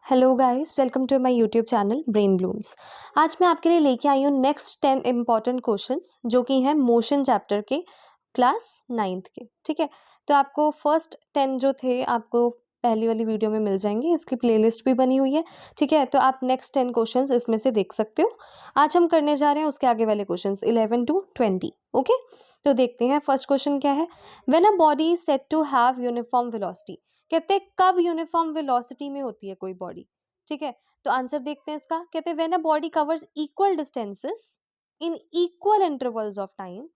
Hello guys, welcome to my YouTube channel Brain Blooms. आज मैं आपके लिए लेके आई हूँ नेक्स्ट 10 इम्पॉर्टेंट क्वेश्चंस जो कि हैं मोशन चैप्टर के क्लास 9th के। ठीक है, तो आपको फर्स्ट 10 जो थे आपको पहली वाली वीडियो में मिल जाएंगे, इसकी प्लेलिस्ट भी बनी हुई है। ठीक है, तो आप नेक्स्ट 10 क्वेश्चंस इसमें से देख सकते हो। आज हम करने जा रहे हैं उसके आगे वाले क्वेश्चंस 11 to 20। ओके, तो देखते हैं फर्स्ट क्वेश्चन क्या है। When a body is said to have uniform velocity, कहते हैं कब यूनिफॉर्म वेलोसिटी में होती है कोई बॉडी। ठीक है, तो आंसर देखते हैं इसका। कहते हैं when a body covers equal distances in equal intervals of time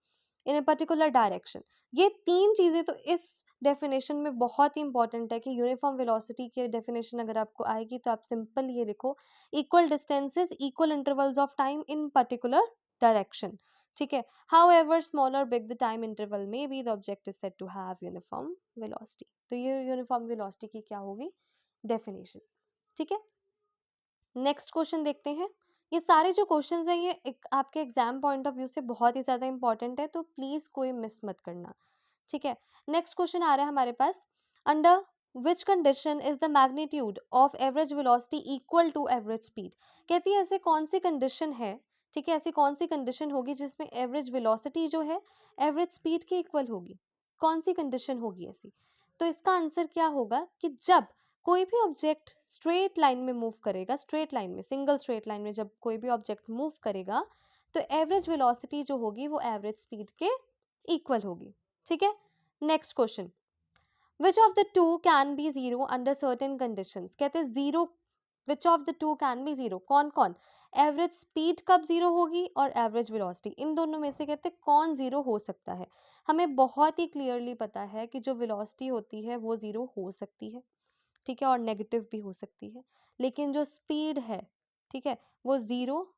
in a particular direction. ये तीन चीजें तो इस डेफिनेशन में बहुत ही इंपॉर्टेंट है कि यूनिफॉर्म वेलोसिटी की डेफिनेशन अगर आपको आएगी तो आप सिंपल ये लिखो, equal distances equal intervals of time in particular direction. ठीक है, however small or big the time interval may be, the object is said to have uniform velocity। तो ये यूनिफॉर्म वेलोसिटी की क्या होगी डेफिनेशन। ठीक है, नेक्स्ट क्वेश्चन देखते हैं। ये सारे जो क्वेश्चंस हैं ये आपके एग्जाम पॉइंट ऑफ व्यू से बहुत ही ज़्यादा इंपॉर्टेंट है, तो प्लीज़ कोई मिस मत करना। ठीक है, नेक्स्ट क्वेश्चन आ रहा है हमारे पास। Under which condition is the magnitude of average velocity equal to average speed. कहती है ऐसे कौन सी कंडीशन है, ठीक है, ऐसी कौन सी कंडीशन होगी जिसमें एवरेज वेलोसिटी जो है एवरेज स्पीड के इक्वल होगी। कौन सी कंडीशन होगी ऐसी। तो इसका आंसर क्या होगा कि जब कोई भी ऑब्जेक्ट स्ट्रेट लाइन में मूव करेगा, स्ट्रेट लाइन में, सिंगल स्ट्रेट लाइन में जब कोई भी ऑब्जेक्ट मूव करेगा तो एवरेज वेलोसिटी जो होगी वो एवरेज स्पीड के इक्वल होगी। ठीक है, next question. Which of the two can be zero under certain conditions. कहते हैं zero, which of the two can be zero, कौन कौन। एवरेज स्पीड कब जीरो होगी और एवरेज वेलोसिटी, इन दोनों में से कहते हैं कौन जीरो हो सकता है। हमें बहुत ही क्लियरली पता है कि जो वेलोसिटी होती है वो जीरो हो सकती है, ठीक है, और नेगेटिव भी हो सकती है, लेकिन जो स्पीड है, ठीक है, वो ज़ीरो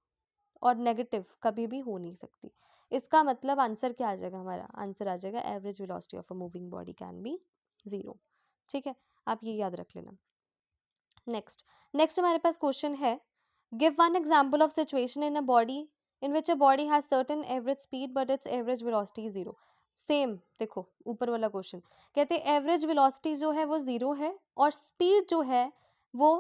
और नेगेटिव कभी भी हो नहीं सकती। इसका मतलब आंसर क्या आ जाएगा, हमारा आंसर आ जाएगा average velocity of a moving body can be zero. ठीक है, आप ये याद रख लेना। नेक्स्ट नेक्स्ट हमारे पास क्वेश्चन है, give one example of situation in a body in which a body has certain average speed but it's average velocity zero. Same देखो ऊपर वाला क्वेश्चन, कहते हैं एवरेज वेलोसिटी जो है वो ज़ीरो है और स्पीड जो है वो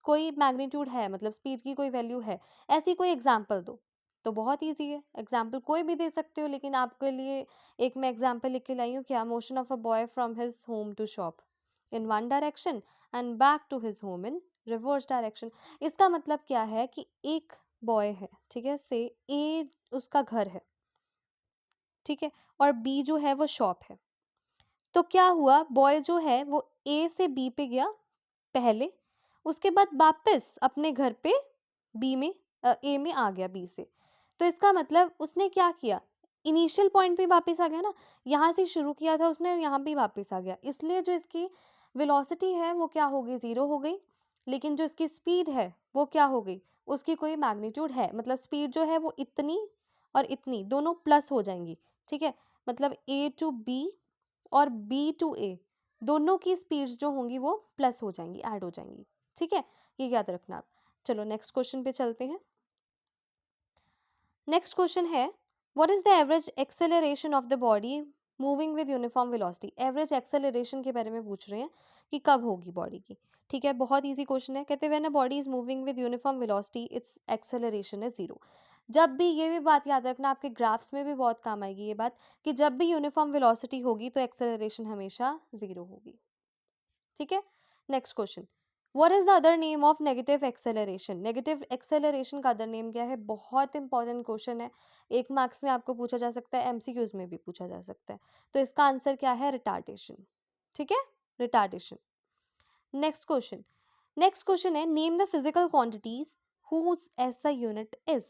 कोई मैग्नीट्यूड है, मतलब स्पीड की कोई वैल्यू है, ऐसी कोई एग्जाम्पल दो। तो बहुत ईजी है, एग्जाम्पल कोई भी दे सकते हो, लेकिन आपके लिए एक मैं एग्जाम्पल लिख के लाई हूँ। क्या, motion of a boy from his home to shop in one direction and back to his home in reverse direction. इसका मतलब क्या है कि एक बॉय है, ठीक है, से ए उसका घर है, ठीक है, और बी जो है वो शॉप है। तो क्या हुआ, बॉय जो है वो ए से बी पे गया पहले, उसके बाद वापस अपने घर पे बी में ए में आ गया बी से। तो इसका मतलब उसने क्या किया, इनिशियल पॉइंट पे वापस आ गया ना, यहाँ से शुरू किया था उसने, यहाँ पे वापस आ गया, इसलिए जो इसकी वेलोसिटी है वो क्या हो गई, ज़ीरो हो गई। लेकिन जो इसकी स्पीड है वो क्या हो गई, उसकी कोई मैग्नीट्यूड है, मतलब स्पीड जो है वो इतनी और इतनी दोनों प्लस हो जाएंगी। ठीक है, मतलब ए टू बी और बी टू ए दोनों की स्पीड्स जो होंगी वो प्लस हो जाएंगी, ऐड हो जाएंगी। ठीक है, ये याद रखना आप। चलो नेक्स्ट क्वेश्चन पे चलते हैं। नेक्स्ट क्वेश्चन है, what is the average acceleration of the body moving with uniform velocity. Average acceleration के बारे में पूछ रहे हैं कि कब होगी बॉडी की। ठीक है, बहुत इजी क्वेश्चन है। कहते हैं when a body is moving with uniform velocity it's acceleration is zero. जब भी, ये भी बात याद रखना, आपके ग्राफ्स में भी बहुत काम आएगी ये बात, कि जब भी यूनिफॉर्म वेलोसिटी होगी तो एक्सेलरेशन हमेशा जीरो होगी। ठीक है, next question, what is the other name of negative acceleration. Negative acceleration का अदर नेम क्या है, बहुत इंपॉर्टेंट क्वेश्चन है, एक मार्क्स में आपको पूछा जा सकता है, एमसीक्यूज में भी पूछा जा सकता है। तो इसका आंसर क्या है, रिटार्डेशन। ठीक है, रिटार्डेशन। नेक्स्ट क्वेश्चन है, name the physical quantities whose SI unit is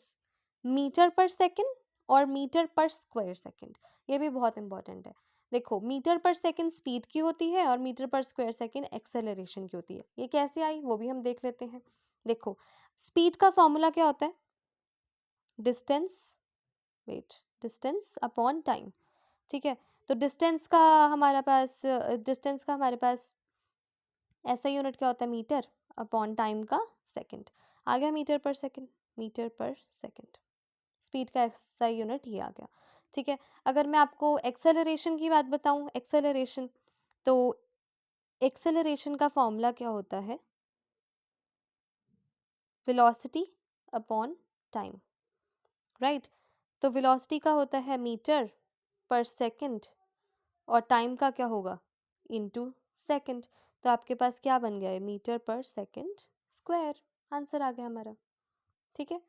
metre per second और मीटर पर स्क्वायर सेकेंड। ये भी बहुत इंपॉर्टेंट है। देखो, मीटर पर सेकेंड स्पीड की होती है और metre per square second acceleration की होती है। ये कैसे आई वो भी हम देख लेते हैं। देखो, स्पीड का फॉर्मूला क्या होता है, distance, wait, distance upon time. ठीक है, तो डिस्टेंस का हमारे पास ऐसा यूनिट क्या होता है, मीटर अपॉन टाइम का सेकेंड। आ गया metre per second, metre per second. Speed का ऐसा यूनिट ये आ गया। ठीक है, अगर मैं आपको एक्सेलरेशन की बात बताऊं, एक्सेलरेशन, तो एक्सेलरेशन का फॉर्मूला क्या होता है, वेलोसिटी अपॉन टाइम, राइट। तो वेलोसिटी का होता है मीटर पर सेकंड और टाइम का क्या होगा, इनटू सेकंड। तो आपके पास क्या बन गया है, metre per second square. Answer आ गया हमारा, ठीक है।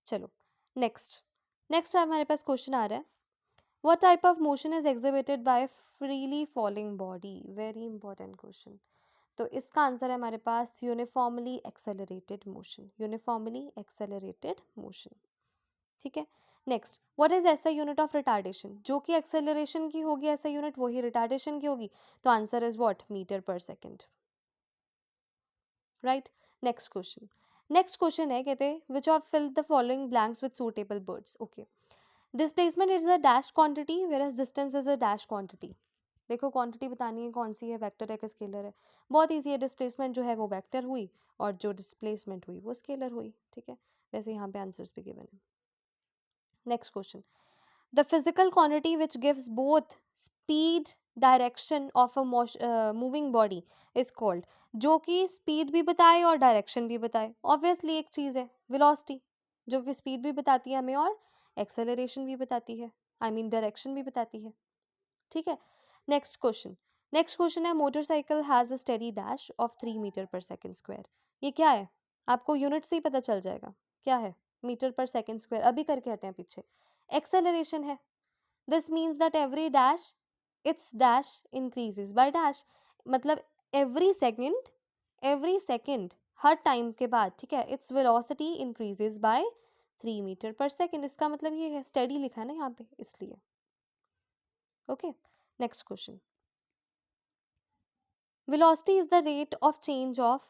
चलो नेक्स्ट, नेक्स्ट हमारे पास क्वेश्चन आ रहा है, what type of motion is exhibited by freely falling body. Very important question. तो इसका आंसर है हमारे पास uniformly accelerated motion, uniformly accelerated motion, ठीक है। नेक्स्ट, व्हाट इज ऐसा यूनिट ऑफ रिटार्डेशन, जो कि एक्सेलरेशन की होगी ऐसा यूनिट वही रिटार्डेशन की होगी। तो answer is what, metre per second, right. Next question, next question है, कहते हैं which of fill the following blanks with suitable words. Okay, displacement is a dash quantity whereas distance is a dash quantity. देखो quantity बतानी है कौन सी है, vector है कि स्केलर है। बहुत ईजी है, डिस्प्लेसमेंट जो है वो वेक्टर हुई और जो डिस्प्लेसमेंट हुई वो स्केलर हुई, ठीक है। वैसे यहाँ पे आंसर्स भी गिवन है। Next question, the physical quantity which gives both speed direction of a moving body is called, जो कि speed भी बताए और direction भी बताए। obviously एक चीज़ है velocity, जो कि speed भी बताती है हमें और acceleration भी बताती है, I mean direction भी बताती है, ठीक है। नेक्स्ट क्वेश्चन, नेक्स्ट क्वेश्चन है motorcycle has a steady dash of 3 metre per second square. ये क्या है, आपको यूनिट से ही पता चल जाएगा क्या है, मीटर पर सेकेंड स्क्वायर। अभी करके हटे हैं पीछे, एक्सेलरेशन है। This means that every dash its dash increases by dash, मतलब एवरी सेकेंड हर टाइम के बाद, ठीक है, its velocity increases by 3 metre per second. इसका मतलब ये है, स्टेडी लिखा है ना यहाँ पे इसलिए, okay. Next question, velocity is the rate of change of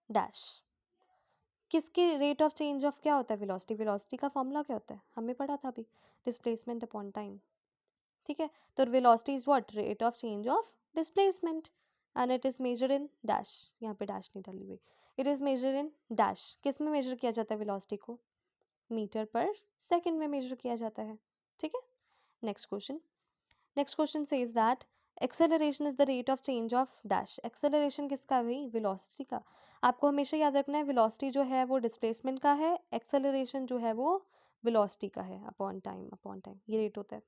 dash. किसके रेट ऑफ चेंज ऑफ क्या होता है वेलोसिटी, वेलोसिटी का फॉर्मूला क्या होता है, हमें पढ़ा था अभी, डिस्प्लेसमेंट अपॉन टाइम, ठीक है। तो velocity is what, rate of change of displacement and it is measure in dash, यहाँ पे डैश नहीं डाली हुई, it is measure in dash. किस में मेजर किया जाता है वेलोसिटी को, मीटर पर सेकेंड में मेजर किया जाता है, ठीक है। Next question, next question says that acceleration is the rate of change of dash. Acceleration किसका है भाई, वेलोसिटी का। आपको हमेशा याद रखना है वेलोसिटी जो है वो डिस्प्लेसमेंट का है, एक्सेलरेशन जो है वो वेलोसिटी का है, अपॉन टाइम ये रेट होता है।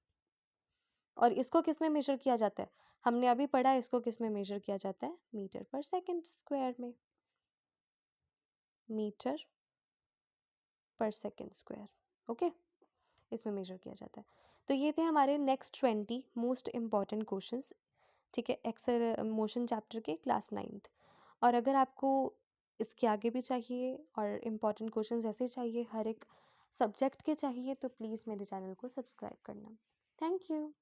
और इसको किस में मेजर किया जाता है, हमने अभी पढ़ा, इसको किस में मेजर किया जाता है, मीटर पर सेकेंड स्क्वायर में, metre per second square, okay, इसमें मेजर किया जाता है। तो ये थे हमारे नेक्स्ट 20 मोस्ट इंपॉर्टेंट क्वेश्चंस, ठीक है, एक्सेल मोशन चैप्टर के क्लास 9th। और अगर आपको इसके आगे भी चाहिए और इम्पॉर्टेंट क्वेश्चंस ऐसे चाहिए, हर एक सब्जेक्ट के चाहिए, तो प्लीज़ मेरे चैनल को सब्सक्राइब करना। Thank you.